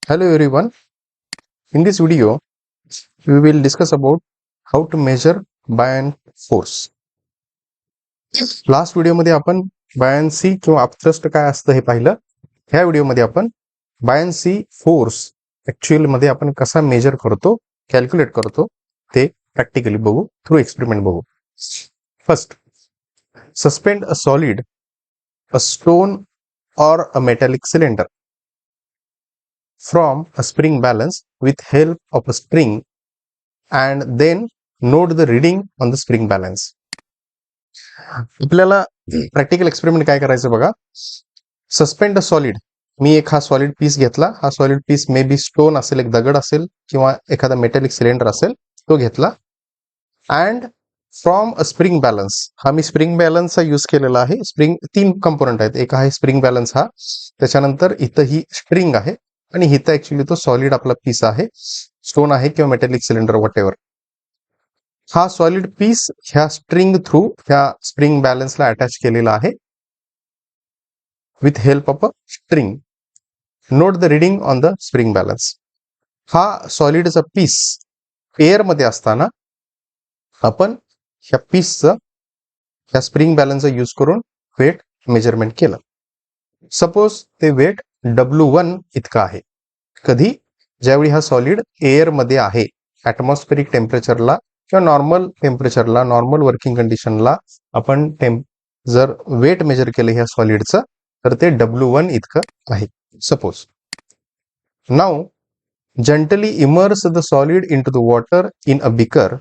Hello everyone. In this video, we will discuss about how to measure buoyant force. Last व्हिडिओमध्ये आपण buoyancy किंवा upthrust काय असतं हे पाहिलं. ह्या व्हिडिओमध्ये आपण बायन्सी फोर्स ऍक्च्युअल मध्ये आपण कसा मेजर करतो, कॅल्क्युलेट करतो ते प्रॅक्टिकली बघू, थ्रू एक्सपेरिमेंट बघू. First, suspend a solid, a stone or a metallic cylinder from a spring balance with help of a string and then note the reading on the spring balance. आपल्याला practical experiment काय करायचं बघा. Suspend a solid, मी एक हा solid piece घेतला. हा solid piece may be stone असेल, एक दगड असेल किंवा एखादा मेटॅलिक सिलेंडर असेल, तो घेतला. And from a spring balance, हा मी स्प्रिंग बॅलन्सचा यूज केलेला आहे. स्प्रिंग 3 कंपोनंट आहेत. एक आहे स्प्रिंग बॅलन्स हा, त्याच्यानंतर इथं ही स्ट्रिंग आहे आणि इथं ऍक्च्युली तो सॉलिड आपला पीस आहे, स्टोन आहे किंवा मेटॅलिक सिलेंडर वॉट एव्हर. हा सॉलिड पीस ह्या स्ट्रिंग थ्रू ह्या स्प्रिंग बॅलन्सला अटॅच केलेला आहे with help of a string. Note the reading on the spring balance. हा सॉलिडचा पीस एअर मध्ये असताना आपण ह्या पीसचं ह्या स्प्रिंग बॅलन्सचा यूज करून वेट मेजरमेंट केलं. सपोज ते वेट W1 इतका आहे. कधी? ज्यावेळी हा सॉलिड एअर मध्ये आहे, ऍटमॉस्फेरिक टेम्परेचरला किंवा नॉर्मल टेम्परेचरला, नॉर्मल वर्किंग कंडिशनला आपण जर वेट मेजर केलं ह्या सॉलिडचं तर ते W1 इतकं आहे. Suppose now gently immerse the solid into the water in a beaker.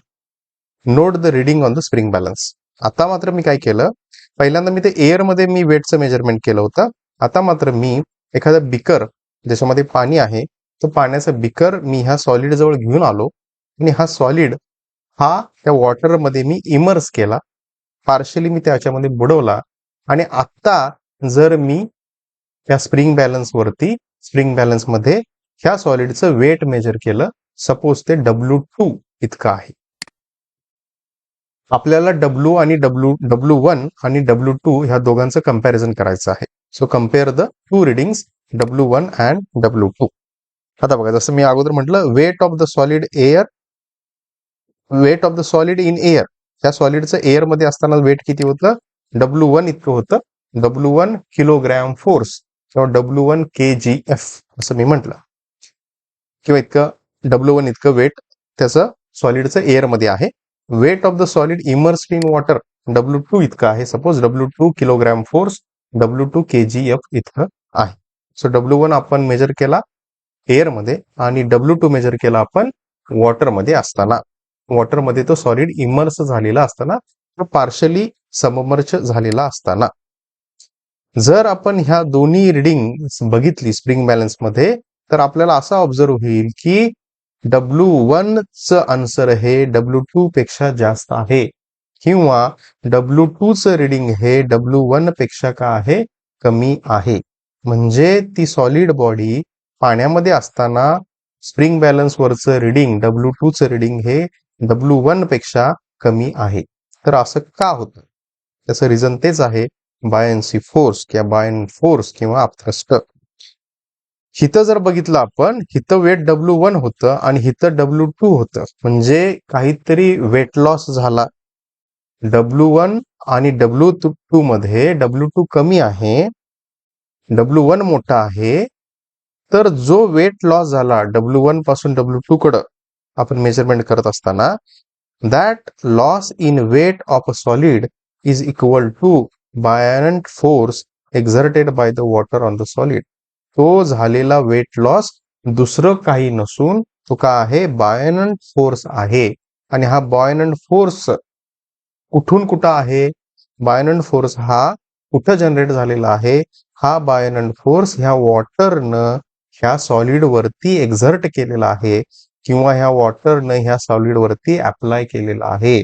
Note the reading on the spring balance. आता मात्र मी काय केलं, पहिल्यांदा मी ते एअर मध्ये मी वेटचं मेजरमेंट केलं होतं. आता मात्र मी एखादा बिकर ज्याच्यामध्ये पाणी आहे, तो पाण्याचा बिकर मी ह्या सॉलिड जवळ घेऊन आलो आणि हा सॉलिड हा त्या वॉटर मध्ये मी इमर्स केला, पार्शली मी त्याच्यामध्ये बुडवला. आणि आता जर मी त्या स्प्रिंग बॅलन्स मध्ये ह्या सॉलिडचं वेट मेजर केलं, सपोज ते W2 इतकं आहे. आपल्याला W1 आणि W2 ह्या दोघांचं कंपॅरिझन करायचं आहे. So compare the two readings W1 and W2. आता बघा, जसं मी अगोदर म्हटलं, weight of the solid in air. त्या सॉलिडचं एअर मध्ये असताना वेट किती होतं? W1 इतकं होतं. W1 किलोग्रॅम फोर्स किंवा W1 kgf असं मी म्हटलं, किंवा इतकं W1 इतकं वेट त्याचं सॉलिडचं एअर मध्ये आहे. Weight of the solid immersed in water W2 इतकं आहे. Suppose W2 kilogram force, W2 kgf इतकं आहे. सो W1 आपण मेजर केला एअर मध्ये आणि W2 मेजर केला आपण वॉटर मध्ये असताना. वॉटर मध्ये तो सॉलिड इमर्स झालेला असताना, तो पार्शली सबमर्ज झालेला असताना. जर आपण ह्या दोन्ही रिडिंग बघितली स्प्रिंग बॅलन्स मध्ये, तर आपल्याला असा ऑब्झर्व होईल की W1 चं आन्सर हे W2 पेक्षा जास्त आहे, किंवा W2 चं रिडिंग हे W1 पेक्षा का आहे? कमी आहे. म्हणजे ती सॉलिड बॉडी पाण्यामध्ये असताना स्प्रिंग बॅलन्स वरचं रिडिंग W2 चं रिडिंग हे W1 पेक्षा कमी आहे. तर असं का होतं? त्याचं रिझन तेच आहे, बायन्सी फोर्स किंवा बायन फोर्स किंवा अपथ्रस्ट. हिथं जर बघितलं आपण, हिथं वेट W1 होतं आणि हिथं W2 होतं, म्हणजे काहीतरी वेट लॉस झाला. W1 आणि W2 मध्ये W2 कमी आहे, W1 मोठा आहे. तर जो वेट लॉस झाला W1 पासून W2 कडं आपण मेजरमेंट करत असताना, that loss in weight of a solid is equal to buoyant force exerted by the water on the solid. तो झालेला वेट लॉस दुसरं काही नसून तो का आहे? बायनंट फोर्स आहे. आणि हा बायनंट फोर्स कुठून कुठं आहे? बायनंट फोर्स हा कुठं जनरेट झालेला आहे? हा बायनंट फोर्स ह्या वॉटरनं ह्या सॉलिड वरती एक्झर्ट केलेला आहे, किंवा ह्या वॉटरनं ह्या सॉलिड वरती अप्लाय केलेला आहे.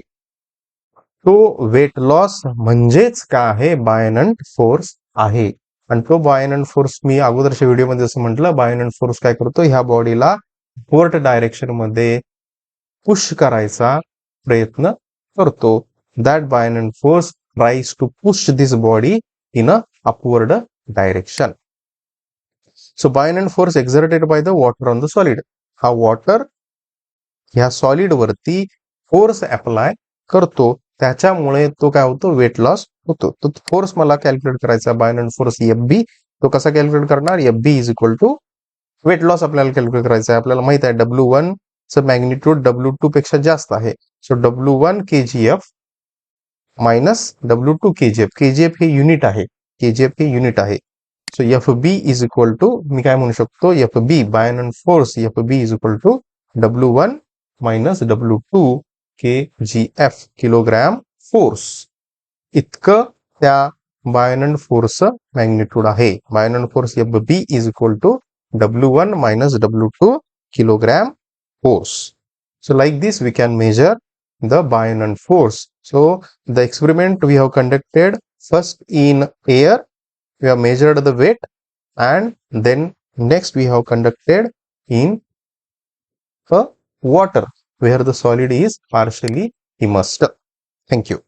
तो वेट लॉस म्हणजेच काय आहे? बायनंट फोर्स आहे. आणि तो बायनंट फोर्स मी अगोदरच्या व्हिडिओमध्ये जसं म्हटलं, बायनंट फोर्स काय करतो? ह्या बॉडीला अपवर्ड डायरेक्शन मध्ये पुश करायचा प्रयत्न करतो. That buoyant force tries to push this body in a upward direction. So buoyant force exerted by the water on the solid. हा वॉटर ह्या सॉलिड वरती फोर्स अप्लाय करतो, त्याच्यामुळे तो काय होतो, वेट लॉस होतो. तो फोर्स मला कॅल्क्युलेट करायचा, बायनंट फोर्स एफ बी. तो कसा कॅल्क्युलेट करणार, F B is equal to weight loss आपल्याला कॅल्क्युलेट करायचा आहे. आपल्याला माहित आहे W1 चं मॅग्निट्यूड W2 पेक्षा जास्त आहे. So W1 kgf minus W2 kgf. kgf हे युनिट आहे, kgf हे युनिट आहे. So F B is equal to, मी काय म्हणू शकतो, F B buoyant force F B is equal to W1 minus W2 kgf, kilogram force. इतकं त्या बायनंट फोर्सचं मॅग्निट्यूड आहे. Buoyant force F B is equal to W1 minus W2 kilogram force. So like this we can measure the buoyant force. So the experiment we have conducted first in air, we have measured the weight, and then next we have conducted in water where the solid is partially immersed. Thank you.